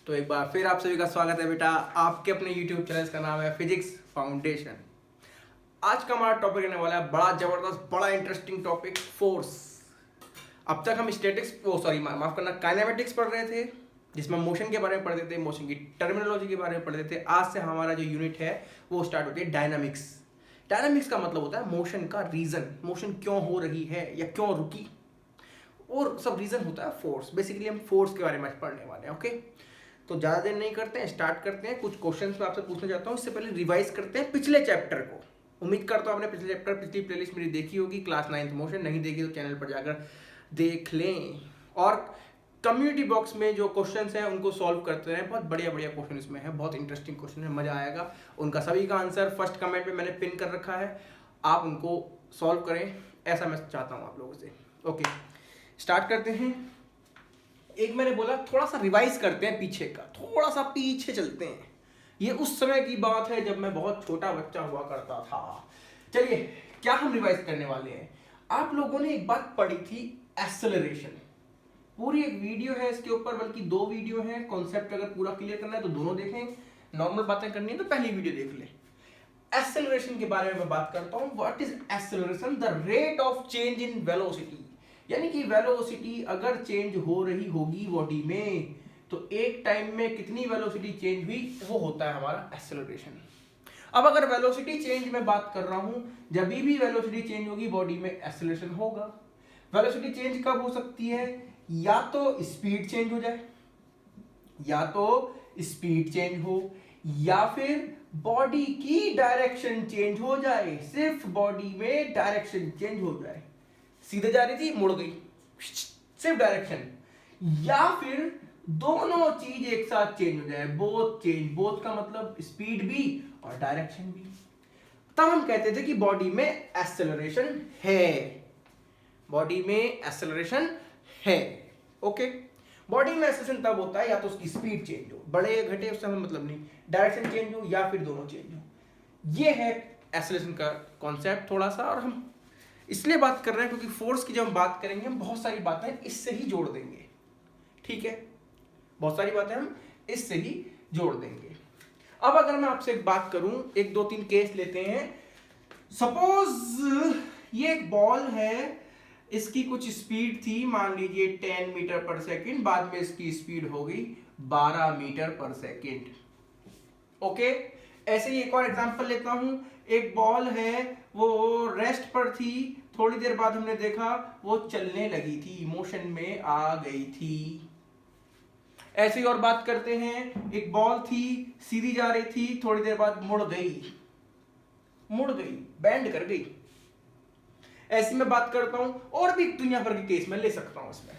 तो एक बार फिर आप सभी का स्वागत है बेटा आपके अपने YouTube चैनल का नाम है फिजिक्स फाउंडेशन। आज का हमारा टॉपिक रहने वाला है बड़ा जबरदस्त बड़ा इंटरेस्टिंग टॉपिक फोर्स। अब तक हम स्टैटिक्स माफ करना काइनेमेटिक्स पढ़ रहे थे जिसमें मोशन के बारे में पढ़ते थे, मोशन की टर्मिनोलॉजी के बारे में पढ़ते थे। आज से हमारा जो यूनिट है वो स्टार्ट होती है डायनामिक्स। डायनामिक्स का मतलब होता है मोशन का रीजन, मोशन क्यों हो रही है या क्यों रुकी, और सब रीजन होता है फोर्स। बेसिकली हम फोर्स के बारे में पढ़ने वाले हैं। ओके, तो ज़्यादा देर नहीं करते हैं, स्टार्ट करते हैं। कुछ क्वेश्चंस मैं आपसे पूछना चाहता हूँ, इससे पहले रिवाइज करते हैं पिछले चैप्टर को। उम्मीद करता हूँ आपने पिछले चैप्टर पिछली प्लेलिस्ट मेरी देखी होगी, क्लास 9th मोशन। नहीं देखी तो चैनल पर जाकर देख लें। और कम्युनिटी बॉक्स में जो क्वेश्चंस हैं उनको सॉल्व करते रहें। बहुत बढ़िया बढ़िया क्वेश्चन इसमें है, बहुत इंटरेस्टिंग क्वेश्चन है, मजा आएगा। उनका सभी का आंसर फर्स्ट कमेंट में मैंने पिन कर रखा है, आप उनको सॉल्व करें, ऐसा मैं चाहता हूँ आप लोगों से। ओके, स्टार्ट करते हैं। एक मैंने बोला थोड़ा सा रिवाइज करते हैं पीछे का, थोड़ा सा पीछे चलते हैं। ये उस समय की बात है जब मैं बहुत छोटा बच्चा हुआ करता था। चलिए, क्या हम रिवाइज करने वाले हैं। आप लोगों ने एक बात पढ़ी थी, एक्सेलरेशन। पूरी एक वीडियो है इसके ऊपर, बल्कि 2 वीडियो हैं। कॉन्सेप्ट अगर पूरा क्लियर करना है तो दोनों देखें, नॉर्मल बातें करनी है तो पहली वीडियो देख लें। एक्सेलरेशन के बारे में मैं बात करता हूं। What is acceleration? The rate of change in velocity, यानी कि वेलोसिटी अगर चेंज हो रही होगी बॉडी में तो एक टाइम में कितनी वेलोसिटी चेंज हुई, वो होता है हमारा एक्सेलरेशन। अब अगर वेलोसिटी चेंज में बात कर रहा हूं, जब भी वेलोसिटी चेंज होगी बॉडी में एक्सेलरेशन होगा। वेलोसिटी चेंज कब हो सकती है? या तो स्पीड चेंज हो जाए, या तो स्पीड चेंज हो, या फिर बॉडी की डायरेक्शन चेंज हो जाए। सिर्फ बॉडी में डायरेक्शन चेंज हो जाए, सीधे जा रही थी मुड़ गई, सिर्फ डायरेक्शन। या फिर दोनों चीज एक साथ चेंज हो जाए, बोथ चेंज। बोथ का मतलब स्पीड भी और डायरेक्शन भी। तब हम कहते थे कि बॉडी में एक्सेलरेशन है, बॉडी में एक्सेलरेशन है। ओके, बॉडी में एक्सेलरेशन तब होता है या तो उसकी स्पीड चेंज हो, बढ़े या घटे उससे हमें मतलब नहीं, डायरेक्शन चेंज हो या फिर दोनों चेंज हो। ये है एक्सेलरेशन का कॉन्सेप्ट थोड़ा सा। और हम इसलिए बात कर रहे हैं क्योंकि फोर्स की जब हम बात करेंगे हम बहुत सारी बातें इससे ही जोड़ देंगे। ठीक है, बहुत सारी बातें हम इससे ही जोड़ देंगे। अब अगर मैं आपसे एक बात करूं, 1 2 3 केस लेते हैं। सपोज ये एक बॉल है, इसकी कुछ स्पीड थी, मान लीजिए 10 मीटर पर सेकेंड, बाद में इसकी स्पीड हो गई 12 मीटर पर सेकेंड। ओके, ऐसे ही एक और एग्जांपल लेता हूं। एक बॉल है, वो रेस्ट पर थी, थोड़ी देर बाद हमने देखा वो चलने लगी थी, मोशन में आ गई थी। ऐसे ही और बात करते हैं। एक बॉल थी, सीधी जा रही थी, थोड़ी देर बाद मुड़ गई, बैंड कर गई। ऐसी मैं बात करता हूं, और भी दुनिया भर के केस में ले सकता हूं इसमें।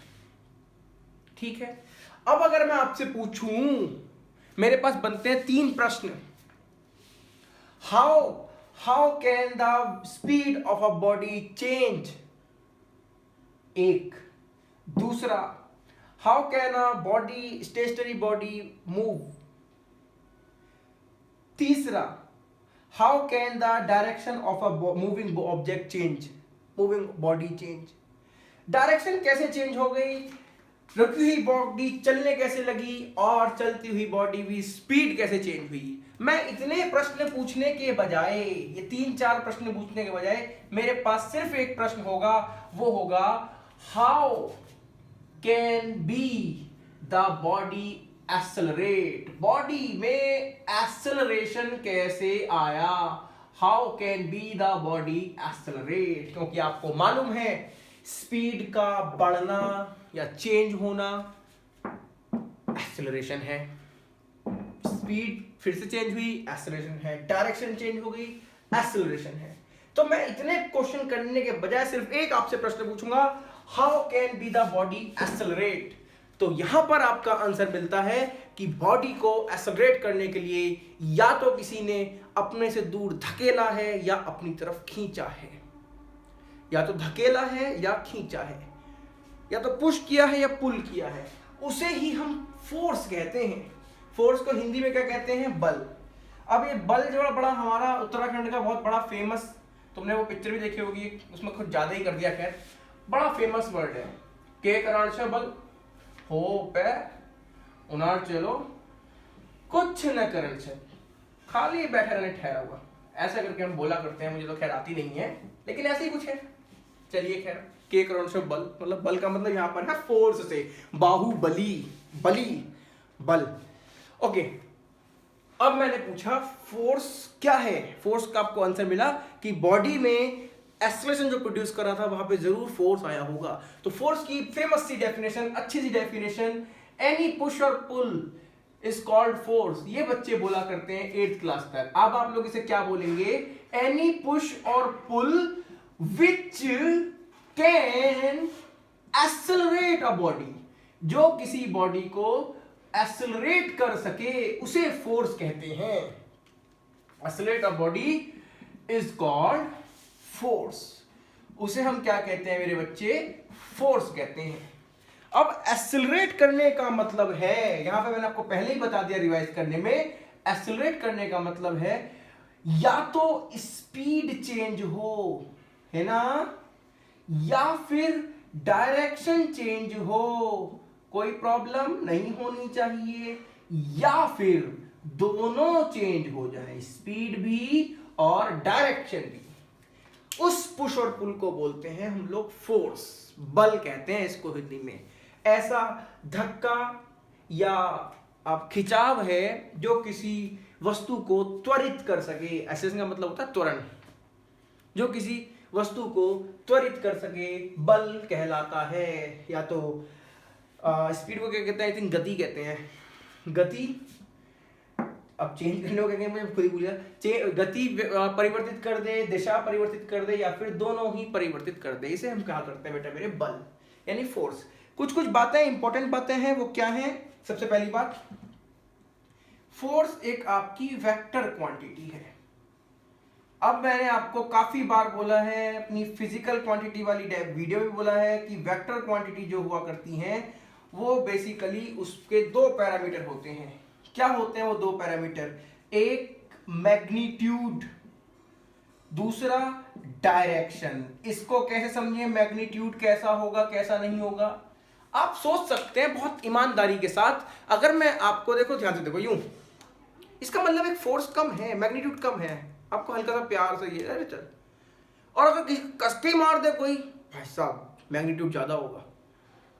ठीक है, अब अगर मैं आपसे पूछूं, मेरे पास बनते हैं 3 प्रश्न। How can the speed of a body change? एक। दूसरा, how can a body stationary body move? तीसरा, how can the direction of a moving object change, moving body change? Direction कैसे चेंज हो गई, रुकी हुई बॉडी चलने कैसे लगी, और चलती हुई बॉडी भी स्पीड कैसे चेंज हुई? मैं इतने प्रश्न पूछने के बजाय, ये 3-4 प्रश्न पूछने के बजाय मेरे पास सिर्फ एक प्रश्न होगा, वो होगा how can be the body accelerate? Body में एक्सेलरेशन कैसे आया? How can be the body accelerate? क्योंकि आपको मालूम है स्पीड का बढ़ना या चेंज होना एक्सेलरेशन है। स्पीड फिर से चेंज हुई, एक्सेलरेशन है। डायरेक्शन चेंज हो गई, एक्सेलरेशन है। तो मैं इतने क्वेश्चन करने के बजाय सिर्फ एक आपसे प्रश्न पूछूंगा, how can be the body accelerate? तो यहां पर आपका आंसर मिलता है कि बॉडी को एक्सेलरेट करने के लिए या तो किसी ने अपने से दूर धकेला है या अपनी तरफ खींचा है, या तो धकेला है या खींचा है, या तो पुश किया है या पुल किया है, उसे ही हम फोर्स कहते हैं। फोर्स को हिंदी में क्या कहते हैं? बल। अब ये बल जो बड़ा हमारा उत्तराखंड का बहुत बड़ा फेमस, तुमने वो पिक्चर भी देखी होगी, उसमें कुछ ज्यादा ही कर दिया, खैर बड़ा फेमस वर्ड है। के करांचा बल, हो पे उनार चलो कुछ न करन से, खाली बैठा रहने ठहरा हुआ, ऐसा करके हम बोला करते हैं। मुझे तो खैर आती नहीं है, लेकिन ऐसे ही कुछ है। चलिए खैर, के करोड़ से बल, मतलब बल का मतलब यहाँ पर है फोर्स से, बाहुबली, बली, बल। ओके, अब मैंने पूछा फोर्स क्या है। फोर्स का आपको आंसर मिला कि बॉडी में एक्सेलरेशन जो प्रोड्यूस कर रहा था वहां पे जरूर फोर्स आया होगा। तो फोर्स की फेमस सी डेफिनेशन, अच्छी सी डेफिनेशन, एनी पुश और पुल इज कॉल्ड फोर्स। ये बच्चे बोला करते हैं 8th क्लास तक। अब आप लोग इसे क्या बोलेंगे? एनी पुश और pull which can accelerate a body, जो किसी बॉडी को एक्सेलरेट कर सके उसे फोर्स कहते हैं। Accelerate a body is called force. उसे हम क्या कहते हैं मेरे बच्चे? फोर्स कहते हैं। अब एक्सेलरेट करने का मतलब है, यहां पे मैंने आपको पहले ही बता दिया रिवाइज करने में, एक्सेलरेट करने का मतलब है या तो स्पीड चेंज हो, है ना, या फिर डायरेक्शन चेंज हो, कोई प्रॉब्लम नहीं होनी चाहिए, या फिर दोनों चेंज हो जाए, स्पीड भी और डायरेक्शन भी। उस पुश और पुल को बोलते हैं हम लोग फोर्स, बल कहते हैं इसको हिंदी में। ऐसा धक्का या आप खिंचाव है जो किसी वस्तु को त्वरित कर सके। एक्सेलरेशन का मतलब होता है त्वरण, जो किसी वस्तु को त्वरित कर सके बल कहलाता है। या तो स्पीड को क्या कहते हैं? आई थिंक गति कहते हैं। गति, अब चेंज करने को क्या, मुझे खुद ही भूल गया। गति परिवर्तित कर दे, दिशा परिवर्तित कर दे, या फिर दोनों ही परिवर्तित कर दे, इसे हम कहा करते हैं बेटा मेरे बल, यानी फोर्स। कुछ कुछ बातें, इंपॉर्टेंट बातें हैं, वो क्या हैं? सबसे पहली बात, फोर्स एक आपकी वेक्टर क्वांटिटी है। अब मैंने आपको काफी बार बोला है, अपनी फिजिकल क्वांटिटी वाली वीडियो में बोला है कि वेक्टर क्वांटिटी जो हुआ करती हैं वो बेसिकली उसके दो पैरामीटर होते हैं। क्या होते हैं वो दो पैरामीटर? एक मैग्नीट्यूड, दूसरा डायरेक्शन। इसको कैसे समझिए? मैग्नीट्यूड कैसा होगा, कैसा नहीं होगा, आप सोच सकते हैं बहुत ईमानदारी के साथ। अगर मैं आपको, देखो ध्यान से देखो, यूं, इसका मतलब एक फोर्स कम है, मैग्नीट्यूड कम है, आपको हल्का सा प्यार से ये, अरे चल, और अगर किसी कसके मार दे कोई, भाई साहब मैग्नीट्यूड ज्यादा होगा,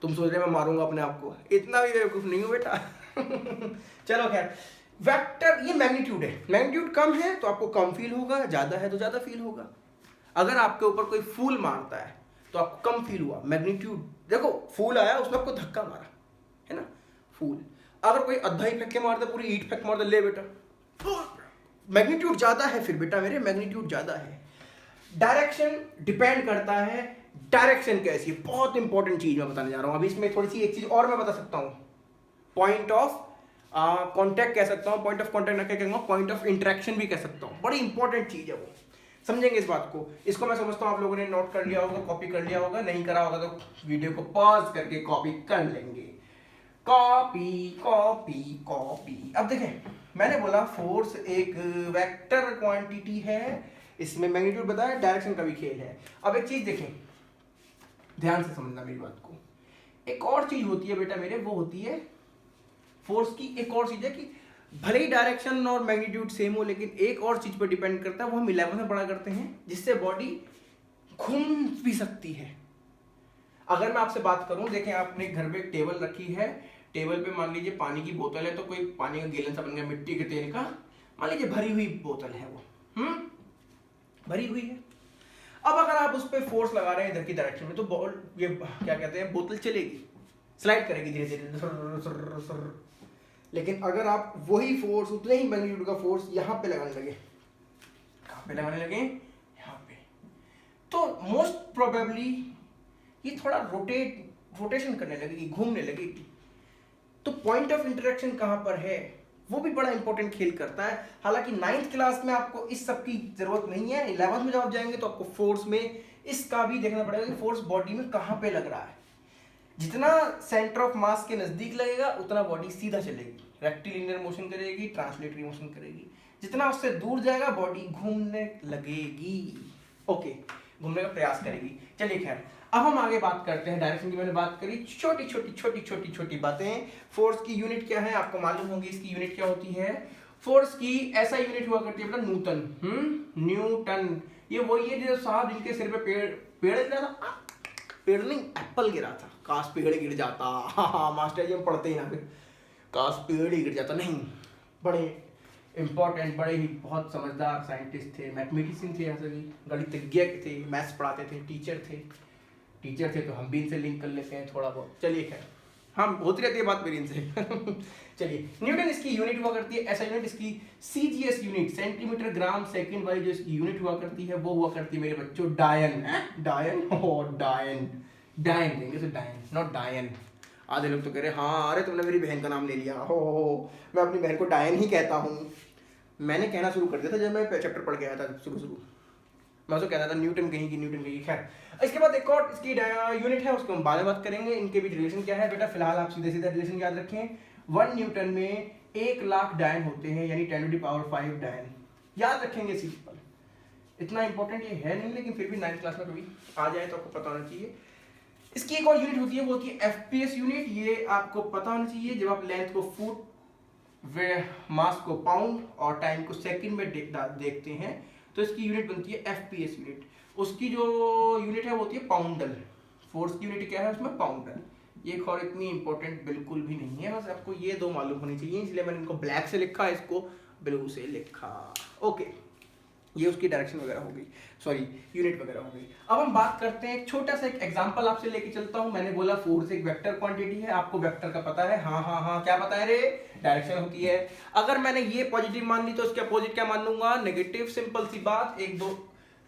तुम सोच रहे मैं मारूंगा अपने आप को, इतना भी बेवकूफ नहीं हूं बेटा। चलो खैर, वेक्टर ये मैग्नीट्यूड है, मैग्नीट्यूड कम है तो आपको कम फील होगा, ज्यादा है तो ज्यादा फील होगा। अगर आपके ऊपर कोई फूल मारता है तो आपको कम फील हुआ, मैग्नीट्यूड, देखो फूल आया उसमें आपको धक्का मारा, है ना, फूल। अगर कोई अद्धा ही फेंक के मार दे, पूरी ईंट फेंक मार दे, ले बेटा, मैग्नीट्यूड ज्यादा है, फिर बेटा मेरे मैग्नीट्यूड ज्यादा है। डायरेक्शन डिपेंड करता है, डायरेक्शन कैसी है, बहुत इंपॉर्टेंट चीज मैं बताने जा रहा हूं। अभी इसमें थोड़ी सी एक चीज और मैं बता सकता हूं, पॉइंट ऑफ कॉन्टैक्ट कह सकता हूं, पॉइंट ऑफ कॉन्टैक्ट ना कहूंगा, पॉइंट ऑफ इंटरेक्शन भी कह सकता हूं। बड़ी इंपॉर्टेंट चीज है वो, समझेंगे इस बात को। इसको मैं समझता हूं आप लोगों ने नोट कर लिया होगा, कॉपी कर लिया होगा, नहीं करा होगा तो वीडियो को पॉज करके कॉपी कर लेंगे। Copy copy copy. अब देखें, मैंने बोला फोर्स एक वेक्टर क्वांटिटी है, इसमें मैग्नीट्यूड बताया, डायरेक्शन का भी खेल है। अब एक चीज देखें, ध्यान से समझना मेरी बात को। एक और चीज होती है बेटा मेरे, वो होती है फोर्स की एक और चीज है कि भले ही डायरेक्शन और मैग्नीट्यूड सेम हो, लेकिन एक और चीज पर डिपेंड करता है, वो हम 11 में पढ़ा करते हैं, जिससे बॉडी घूम भी सकती है। अगर मैं आपसे बात करूं, देखें आपने घर पे एक टेबल रखी है, टेबल पे मान लीजिए पानी की बोतल है, तो कोई पानी का गैलन सा बन गया मिट्टी के तेल का, मान लीजिए भरी हुई बोतल है वो, भरी हुई है। अब अगर आप उस पर फोर्स लगा रहे हैं इधर की डायरेक्शन में, तो ये क्या कहते हैं, बोतल चलेगी, स्लाइड करेगी धीरे धीरे। लेकिन अगर आप वही फोर्स, उतने ही मैग्नीट्यूड का फोर्स यहां पे लगाने लगे, कहां पे लगाने लगे, यहां पे, तो मोस्ट प्रोबेबली ये थोड़ा रोटेशन करने लगेगी, घूमने लगेगी। तो पॉइंट ऑफ इंटरेक्शन कहां पर है, वो भी बड़ा इंपॉर्टेंट खेल करता है। हालांकि 9th क्लास में आपको इस सब की जरूरत नहीं है, 11th में जब आप जाएंगे तो आपको फोर्स में इसका भी देखना पड़ेगा कि फोर्स बॉडी में कहां पे लग रहा है। जितना सेंटर ऑफ मास के नजदीक लगेगा उतना बॉडी सीधा चलेगी, रेक्टिलिनियर मोशन करेगी, ट्रांसलेटरी मोशन करेगी। जितना उससे दूर जाएगा बॉडी घूमने लगेगी, ओके, घूमने का प्रयास करेगी। चलिए खैर, अब हम आगे बात करते हैं डायरेक्शन की। मैंने बात करी छोटी बातें। फोर्स की यूनिट क्या है आपको मालूम होगी, इसकी यूनिट क्या होती है। फोर्स की ऐसा यूनिट हुआ करती है बेटा न्यूटन। न्यूटन ये वही है जो साहब जिनके सिर पे पेड़ गिरा था, पेड़ नहीं एप्पल गिरा था, काश पेड़ गिर जाता। हाँ मास्टर जी हम पढ़ते हैं यहाँ पे, काश पेड़ ही गिर जाता। नहीं, बड़े इंपॉर्टेंट, बड़े ही बहुत समझदार साइंटिस्ट थे, मैथमेटिशियन थे, ऐसे भी गणितज्ञ थे, मैथ्स पढ़ाते थे, टीचर थे तो हम भी इनसे लिंक कर लेते हैं थोड़ा बहुत। चलिए खैर, हम होती रहती है बात मेरी इनसे। चलिए, न्यूटन इसकी यूनिट हुआ करती है, ऐसा यूनिट इसकी CGS unit, centimetre gram second वाली जो इसकी यूनिट हुआ करती है वो हुआ करती है मेरे बच्चों डायन। डायन देंगे तो डायन, नॉट डायन। आधे लोग तो कह रहे हाँ अरे तुमने मेरी बहन का नाम ले लिया, हो मैं अपनी बहन को डायन ही कहता हूँ। मैंने कहना शुरू कर दिया था जब मैं चैप्टर पढ़ के आया था शुरू मैं उसको कहता था न्यूटन कहीं की। खैर, इसके बाद एक और इसकी यूनिट है, उसको हम बाद में बात करेंगे। इनके बीच रिलेशन क्या है बेटा, फिलहाल आप सीधे रिलेशन याद रखें। 1 न्यूटन में 1 लाख डायन होते हैं, यानी 10⁵ डायन। याद रखेंगे सिंपल, इतना इंपॉर्टेंट ये है नहीं, लेकिन फिर भी 9th क्लास में कभी आ जाए तो आपको पता होना चाहिए। इसकी एक और यूनिट होती है, वो होती है FPS यूनिट। ये आपको पता होना चाहिए। जब आप लेंथ को फुट, मास को पाउंड और टाइम को सेकंड में देखते हैं तो इसकी यूनिट बनती है FPS यूनिट। उसकी जो यूनिट है वो होती है पाउंडल। फोर्स की यूनिट क्या है उसमें, पाउंडल। ये और इतनी इंपॉर्टेंट बिल्कुल भी नहीं है, बस आपको ये 2 मालूम होनी चाहिए, इसलिए मैंने इनको ब्लैक से लिखा, इसको ब्लू से लिखा। ओके, ये उसकी डायरेक्शन वगैरह हो गई, सॉरी यूनिट वगैरह हो गई। अब हम बात करते हैं, एक छोटा सा एक एग्जांपल आपसे लेके चलता हूं। मैंने बोला फोर्स एक वेक्टर क्वांटिटी है, आपको वेक्टर का पता है। हाँ, क्या पता है रे, डायरेक्शन होती है। अगर मैंने ये पॉजिटिव मान ली तो इसके अपोजिट क्या मान लूंगा, नेगेटिव। सिंपल सी बात, 1-2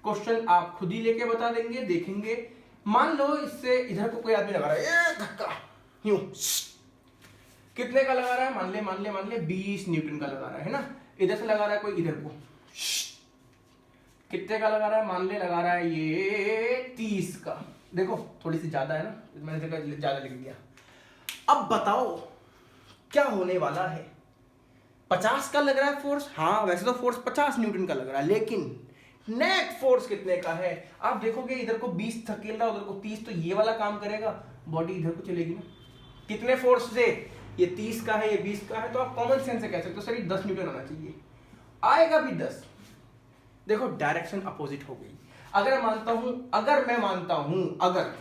क्वेश्चन आप खुद ही लेके बता देंगे, देखेंगे। मान लो इससे इधर को कोई आदमी लगा रहा है धक्का, यूं कितने का लगा रहा है, मान ले 20 न्यूटन का लगा रहा है ना। इधर से लगा रहा है कोई इधर को, कितने का लगा रहा है, मान ले लगा रहा है ये 30 का। देखो थोड़ी सी ज्यादा है ना, मैंने जगह ज्यादा लिख दिया। अब बताओ क्या होने वाला है, 50 का लग रहा है फोर्स। हाँ वैसे तो फोर्स 50 न्यूटन का लग रहा है, लेकिन नेट फोर्स कितने का है। आप देखोगे इधर को 20 धकेल रहा, उधर को 30, तो ये वाला काम करेगा, बॉडी इधर को चलेगी ना। कितने फोर्स से, ये 30 का है, ये 20 का है, तो आप कॉमन सेंस से कह सकते हो सर ये 10 न्यूटन आना चाहिए, आएगा भी 10। देखो डायरेक्शन अपोजिट हो गई। अगर मैं मानता हूं, अगर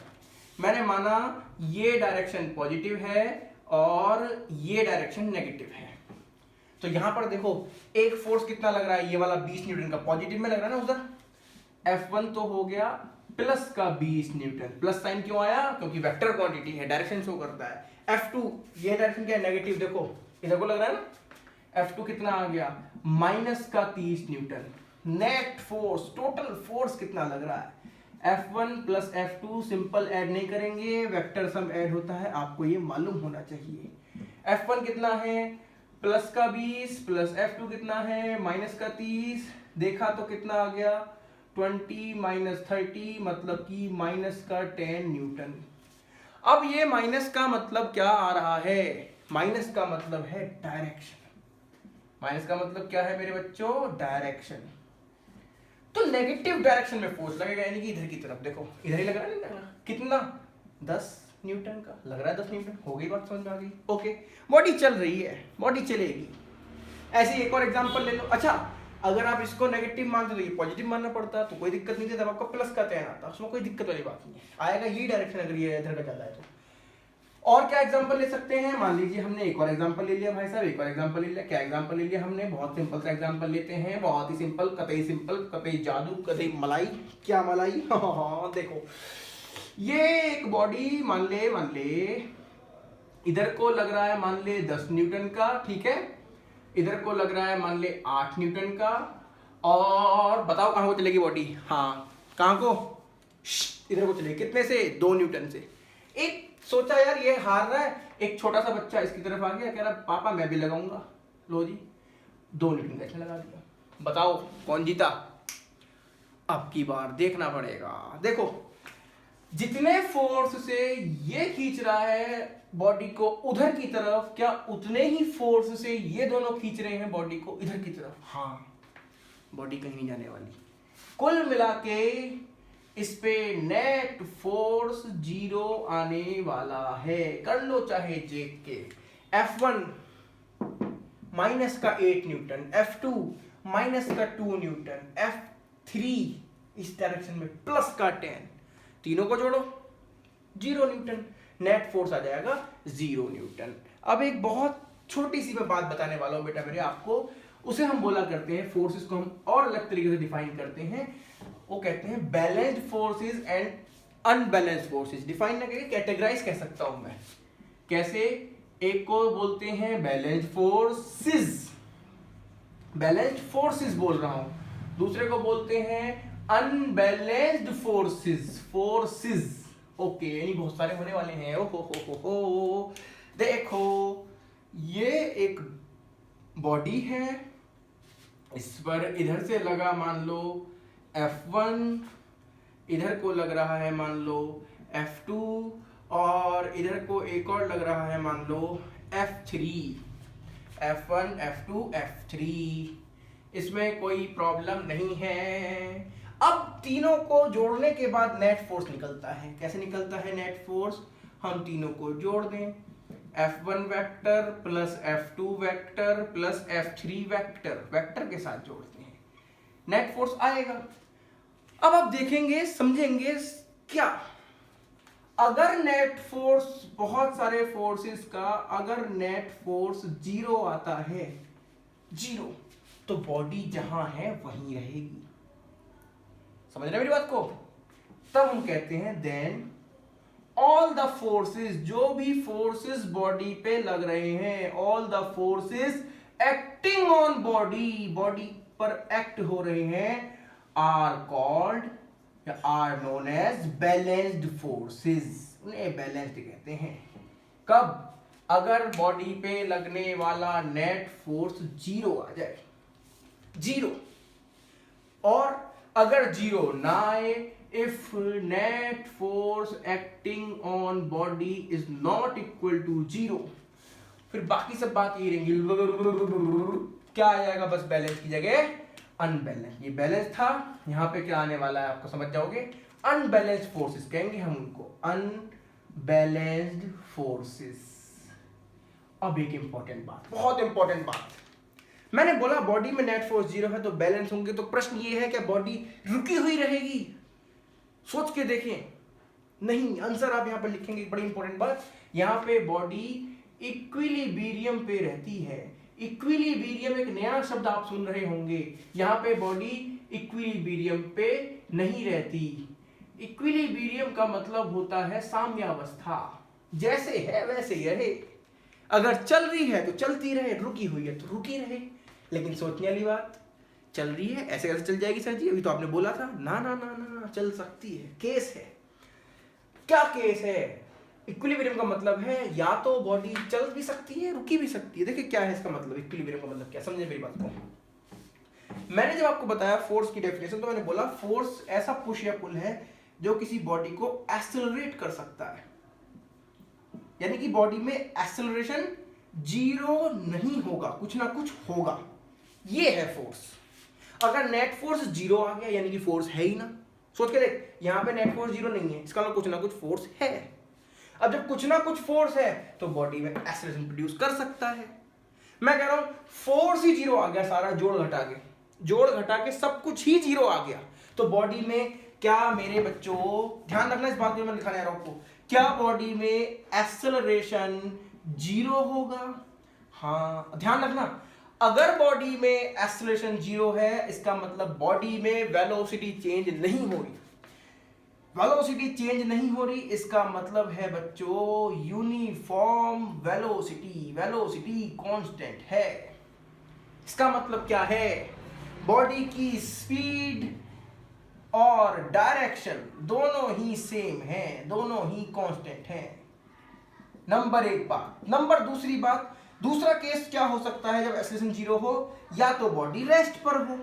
मैंने माना ये डायरेक्शन पॉजिटिव है और ये डायरेक्शन नेगेटिव है, तो यहां पर देखो एक फोर्स कितना लग रहा है, ये वाला 20 न्यूटन का पॉजिटिव में लग रहा है ना उधर। F1 तो हो गया प्लस का 20 न्यूटन। प्लस साइन क्यों आया, क्योंकि वेक्टर क्वांटिटी है, डायरेक्शन शो करता है। F2 ये डायरेक्शन क्या है, नेगेटिव। देखो इधर को लग रहा है ना, F2 कितना आ गया, माइनस का 30 Newton. Net force, total force कितना लग रहा है, F1 plus F2। Simple add नहीं करेंगे, वेक्टर सम ऐड होता है, आपको ये मालूम होना चाहिए। F1 कितना है, प्लस का 20 प्लस F2 कितना है, माइनस का 30। देखा तो कितना आ गया, 20 माइनस 30 मतलब कि माइनस का 10 न्यूटन। अब ये माइनस का मतलब क्या आ रहा है, माइनस का मतलब है डायरेक्शन। माइनस का मतलब क्या है मेरे बच्चों, डायरेक्शन। तो नेगेटिव डायरेक्शन में फोर्स लगेगा, यानी कि इधर की तरफ। देखो इधर ही लग रहा है ना, कितना 10 न्यूटन का लग रहा है, 10 न्यूटन। हो गई बात, समझ में आ गई। ओके, बॉडी चल रही है, बॉडी चलेगी। ऐसे एक और एग्जांपल ले लो। अच्छा, अगर आप इसको नेगेटिव मानते तो ये पॉजिटिव मानना पड़ता, तो कोई दिक्कत नहीं थी, तब आपका प्लस का चयन आता, उसमें कोई दिक्कत वाली बात नहीं है, आएगा यही डायरेक्शन अगर ये इधर का ज्यादा है तो। और क्या एग्जांपल ले सकते हैं, मान लीजिए हमने एक और एग्जांपल ले लिया भाई साहब, एक और एग्जांपल ले लिया। क्या एग्जांपल ले लिया हमने, बहुत सिंपल सा एग्जांपल लेते हैं, बहुत ही सिंपल, कतई जादू, कतई मलाई। क्या मलाई, हाँ देखो ये एक बॉडी मान ले इधर को लग रहा है मान ले 10 न्यूटन का, ठीक है। इधर को लग रहा है मान ले 8 न्यूटन का। और बताओ कहां को चलेगी बॉडी, हाँ कहां को, इधर को चलेगी, कितने से, 2 न्यूटन से। एक सोचा यार ये हार रहा है, एक छोटा सा बच्चा इसकी तरफ आ गया, कह रहा पापा मैं भी लगाऊंगा, लो जी 2 न्यूटन का इसने लगा दिया। बताओ कौन जीता, अब की बार देखना पड़ेगा। देखो जितने फोर्स से ये खींच रहा है बॉडी को उधर की तरफ, क्या उतने ही फोर्स से ये दोनों खींच रहे हैं बॉडी को इधर की तरफ। हाँ, बॉडी कहीं नहीं जाने वाली। कुल मिला के इस पे नेट फोर्स 0 आने वाला है। कर लो चाहे जेक के। F1 माइनस का 8 न्यूटन, F2 माइनस का 2 न्यूटन, F3 इस डायरेक्शन में प्लस का 10, तीनों को जोड़ो 0 न्यूटन, नेट फोर्स आ जाएगा 0 न्यूटन। अब एक बहुत छोटी सी मैं बात बताने वाला हूं बेटा मेरे आपको, उसे हम बोला करते हैं, फोर्सेस को हम और अलग तरीके से डिफाइन करते हैं, वो कहते हैं balanced forces and unbalanced forces. Define ना करके कैटेगराइज कह सकता हूं मैं। कैसे? एक को बोलते हैं बैलेंस्ड फोर्सेस, बैलेंस्ड फोर्सेस बोल रहा हूं, दूसरे को बोलते हैं अनबैलेंस्ड फोर्सेस, फोर्सेस। ओके, यानी बहुत सारे होने वाले हैं। ओ हो। देखो, ये एक बॉडी है, इस पर इधर से लगा मान लो F1, इधर को लग रहा है मान लो F2, और इधर को एक और लग रहा है मान लो F3, F1 F2 F3। इसमें कोई प्रॉब्लम नहीं है। अब तीनों को जोड़ने के बाद नेट फोर्स निकलता है। कैसे निकलता है नेट फोर्स? हम तीनों को जोड़ दें, F1 vector plus F2 vector plus F3 vector, vector के साथ जोड़ते हैं, नेट फोर्स आएगा। अब आप देखेंगे, समझेंगे क्या, अगर नेट फोर्स, बहुत सारे फोर्सेस का अगर नेट फोर्स 0 आता है, 0, तो बॉडी जहां है वहीं रहेगी। समझ रहे मेरी बात को? तब हम कहते हैं देन ऑल द फोर्सेस, जो भी फोर्सेस बॉडी पे लग रहे हैं, all the forces acting on body, body पर एक्ट हो रहे हैं, आर कॉल्ड या are known as balanced forces. उन्हें बैलेंस्ड कहते हैं। कब? अगर बॉडी पे लगने वाला नेट फोर्स 0 आ जाए, 0, और अगर 0 ना आए, if net force acting on body is not equal to 0, फिर बाकी सब बात ये रहेंगी, क्या आ जाएगा बस बैलेंस की जगह अनबैलेंस। ये बैलेंस था, यहां पे क्या आने वाला है आपको समझ जाओगे, अनबैलेंस्ड फोर्सेस कहेंगे हम उनको, अनबैलेंस्ड फोर्सेस। अब एक इंपॉर्टेंट बात, बहुत इंपॉर्टेंट बात, मैंने बोला बॉडी में नेट फोर्स 0 है तो बैलेंस होंगे, तो प्रश्न ये है कि बॉडी रुकी हुई रहेगी? सोच के देखें, नहीं। आंसर आप यहां पर लिखेंगे, बड़ी इंपॉर्टेंट बात, यहां पे बॉडी इक्विलिब्रियम पे रहती है। इक्विलिब्रियम एक नया शब्द आप सुन रहे होंगे, यहां पे बॉडी इक्विलिब्रियम पे नहीं रहती। इक्विलिब्रियम का मतलब होता है साम्यावस्था, जैसे है वैसे ही रहे। अगर चल रही है तो चलती रहे, रुकी हुई है तो रुकी रहे। लेकिन सोचने वाली बात, चल रही है ऐसे कैसे चल जाएगी सर जी, अभी तो आपने बोला था, ना ना ना ना, चल सकती है। केस है, क्या केस है? इक्विलिब्रियम का मतलब है या तो बॉडी चल भी सकती है, रुकी भी सकती है। देखिए क्या है इसका मतलब, इक्विलिब्रियम का मतलब क्या, समझे मेरी बात को। मैंने जब आपको बताया फोर्स की डेफिनेशन, तो मैंने बोला फोर्स ऐसा पुश या पुल है जो किसी बॉडी को एक्सेलरेट कर सकता है, यानी कि बॉडी में एक्सेलरेशन 0 नहीं होगा, कुछ ना कुछ होगा, ये है फोर्स। अगर नेट फोर्स 0 आ गया यानी कि फोर्स है ही ना। सोच के देख, यहां पे नेट फोर्स 0 नहीं है, इसका मतलब कुछ ना कुछ फोर्स है। अब जब कुछ ना कुछ फोर्स है तो बॉडी में एक्सेलरेशन प्रोड्यूस कर सकता है। मैं कह रहा हूं फोर्स ही 0 आ गया, सारा जोड़ घटा के सब कुछ ही 0 आ गया, तो बॉडी में क्या मेरे बच्चों, ध्यान रखना इस बात को, मैं दिखाने आ रहा हूं आपको, क्या बॉडी में एक्सेलरेशन 0 होगा? हाँ, ध्यान रखना, अगर बॉडी में एक्सेलरेशन 0 है, इसका मतलब बॉडी में वेलोसिटी चेंज नहीं हो रही। वेलोसिटी चेंज नहीं हो रही, इसका मतलब है बच्चों यूनिफॉर्म वेलोसिटी, वेलोसिटी कांस्टेंट है। इसका मतलब क्या है? बॉडी की स्पीड और डायरेक्शन दोनों ही सेम है, दोनों ही कांस्टेंट है। नंबर एक बात। नंबर दूसरी बात, दूसरा केस क्या हो सकता है जब एक्सेलरेशन 0 हो? या तो बॉडी रेस्ट पर हो,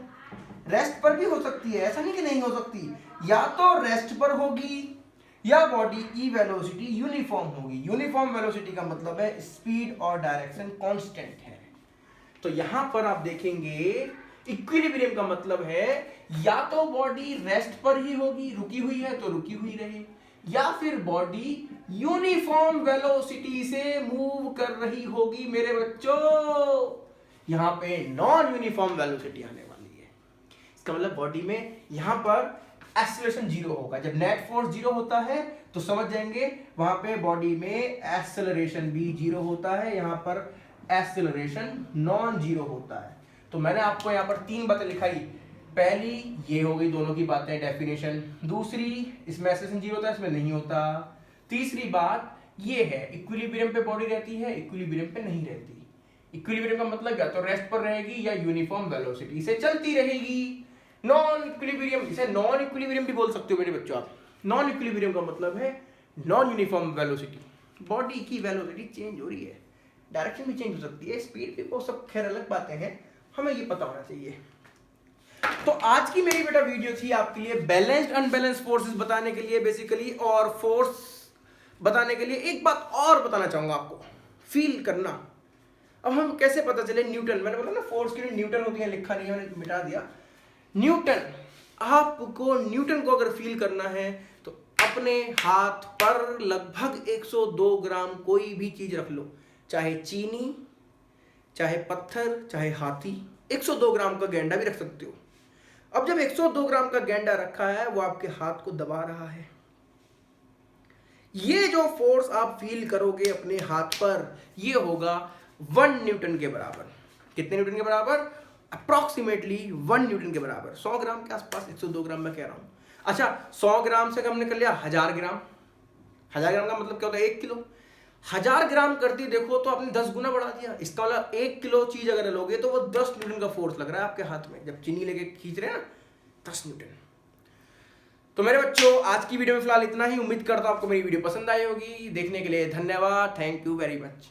रेस्ट पर भी हो सकती है, ऐसा नहीं कि नहीं हो सकती, या तो रेस्ट पर होगी या बॉडी की वेलोसिटी यूनिफॉर्म होगी। यूनिफॉर्म वेलोसिटी का मतलब है स्पीड और डायरेक्शन कांस्टेंट है। तो यहां पर आप देखेंगे इक्विलिब्रियम का मतलब है या तो बॉडी रेस्ट पर ही होगी, रुकी हुई है तो रुकी हुई रहे, या फिर बॉडी यूनिफॉर्म वेलोसिटी से मूव कर रही होगी। मेरे बच्चों यहां पे नॉन यूनिफॉर्म वेलोसिटी आने वाली है। इसका मतलब बॉडी में यहां पर एक्सेलरेशन जीरो होगा। जब नेट फोर्स जीरो होता है तो समझ जाएंगे वहां पे बॉडी में एक्सेलरेशन भी जीरो होता है, यहां पर एक्सेलरेशन नॉन जीरो होता है। तो मैंने आपको यहां पर 3 बातें लिखाई। पहली ये हो गई दोनों की बातें, डेफिनेशन। दूसरी इसमें एक्सेलरेशन जीरो होता है, इसमें नहीं होता। तीसरी बात ये है इक्विलिब्रियम पे बॉडी रहती है, इक्विलिब्रियम पे नहीं रहती। इक्विलिब्रियम का मतलब या तो रेस्ट पर रहेगी या यूनिफॉर्म वेलोसिटी से चलती रहेगी। नॉन इक्विलिब्रियम, इसे नॉन इक्विलिब्रियम भी बोल सकते हो मेरे बच्चों आप। नॉन इक्विलिब्रियम का मतलब है नॉन यूनिफॉर्म वेलोसिटी, बॉडी की वेलोसिटी चेंज हो रही है, डायरेक्शन भी चेंज हो सकती है, स्पीड भी, वो सब खैर अलग बातें हैं, हमें ये पता होना चाहिए। तो आज की मेरी बेटा वीडियो थी आपके लिए बैलेंस्ड अनबैलेंस्ड फोर्सेस बताने के लिए बेसिकली, और फोर्स बताने के लिए एक बात और बताना चाहूंगा आपको, फील करना। अब हम कैसे पता चले न्यूटन, मैंने बोला ना फोर्स के लिए न्यूटन होती है, लिखा नहीं है मैंने, मिटा दिया। न्यूटन, आपको न्यूटन को अगर फील करना है तो अपने हाथ पर लगभग 102 ग्राम कोई भी चीज रख लो, चाहे चीनी, चाहे पत्थर, चाहे हाथी। 102 ग्राम का गेंडा भी रख सकते हो। अब जब 102 ग्राम का गेंडा रखा है वो आपके हाथ को दबा रहा है, ये जो फोर्स आप फील करोगे अपने हाथ पर ये होगा 1 न्यूटन के बराबर। कितने न्यूटन के बराबर? अप्रोक्सीमेटली 1 न्यूटन के बराबर, 100 ग्राम के आसपास। 102 ग्राम मैं कह रहा हूं। अच्छा 100 ग्राम से हमने कर लिया 1000 ग्राम। 1000 ग्राम का मतलब क्या होता है? 1 किलो। 1000 ग्राम करती देखो तो आपने 10 गुना बढ़ा दिया। इसका मतलब 1 किलो चीज अगर लोगे तो वो 10 न्यूटन का फोर्स लग रहा है आपके हाथ में, जब चीनी लेके खींच रहे हैं ना, 10 न्यूटन। तो मेरे बच्चों आज की वीडियो में फिलहाल इतना ही। उम्मीद करता हूं आपको मेरी वीडियो पसंद आई होगी। देखने के लिए धन्यवाद, थैंक यू वेरी मच।